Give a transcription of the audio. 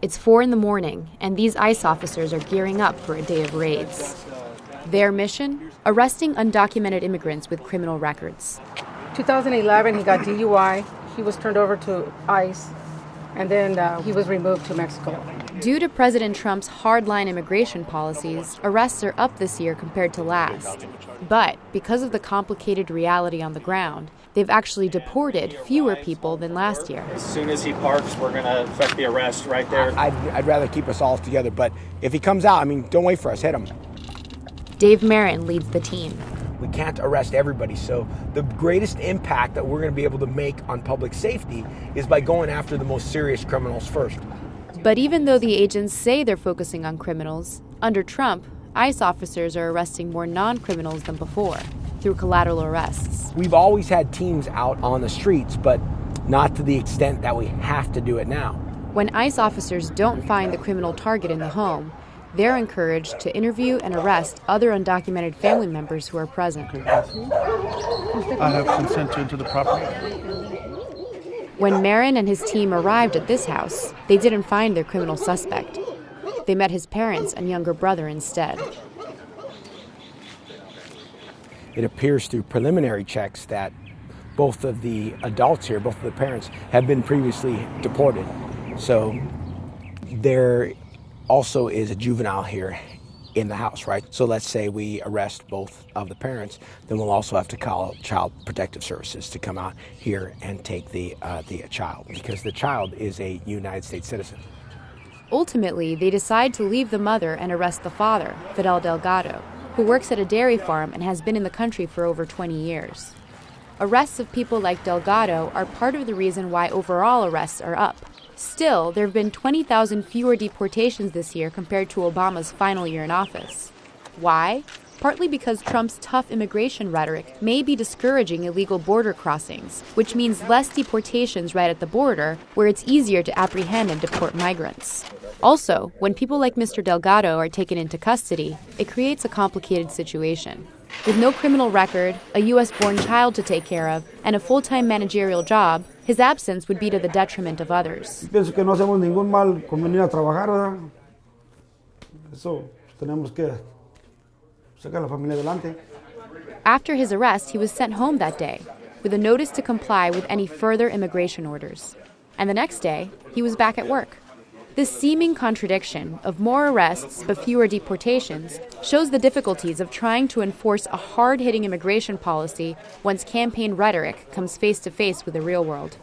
It's 4 in the morning, and these ICE officers are gearing up for a day of raids. Their mission? Arresting undocumented immigrants with criminal records. 2011, he got DUI. He was turned over to ICE, and then he was removed to Mexico. Due to President Trump's hardline immigration policies, arrests are up this year compared to last. But because of the complicated reality on the ground, they've actually deported fewer people than last year. As soon as he parks, we're going to effect the arrest right there. I'd rather keep us all together, but if he comes out, don't wait for us, hit him. Dave Marin leads the team. We can't arrest everybody, so the greatest impact that we're going to be able to make on public safety is by going after the most serious criminals first. But even though the agents say they're focusing on criminals, under Trump, ICE officers are arresting more non-criminals than before, through collateral arrests. We've always had teams out on the streets, but not to the extent that we have to do it now. When ICE officers don't find the criminal target in the home, they're encouraged to interview and arrest other undocumented family members who are present. I have consent to enter the property. When Marin and his team arrived at this house, they didn't find their criminal suspect. They met his parents and younger brother instead. It appears through preliminary checks that both of the adults here, both of the parents, have been previously deported. So there also is a juvenile here in the house, right? So let's say we arrest both of the parents, then we'll also have to call Child Protective Services to come out here and take the child, because the child is a United States citizen. Ultimately, they decide to leave the mother and arrest the father, Fidel Delgado, who works at a dairy farm and has been in the country for over 20 years. Arrests of people like Delgado are part of the reason why overall arrests are up. Still, there have been 20,000 fewer deportations this year compared to Obama's final year in office. Why? Partly because Trump's tough immigration rhetoric may be discouraging illegal border crossings, which means less deportations right at the border, where it's easier to apprehend and deport migrants. Also, when people like Mr. Delgado are taken into custody, it creates a complicated situation. With no criminal record, a U.S.-born child to take care of, and a full-time managerial job, his absence would be to the detriment of others. Pienso que no hacemos ningún mal con venir a trabajar, ¿verdad? Eso tenemos que sacar la familia adelante. After his arrest, he was sent home that day, with a notice to comply with any further immigration orders. And the next day, he was back at work. This seeming contradiction of more arrests but fewer deportations shows the difficulties of trying to enforce a hard-hitting immigration policy once campaign rhetoric comes face-to-face with the real world.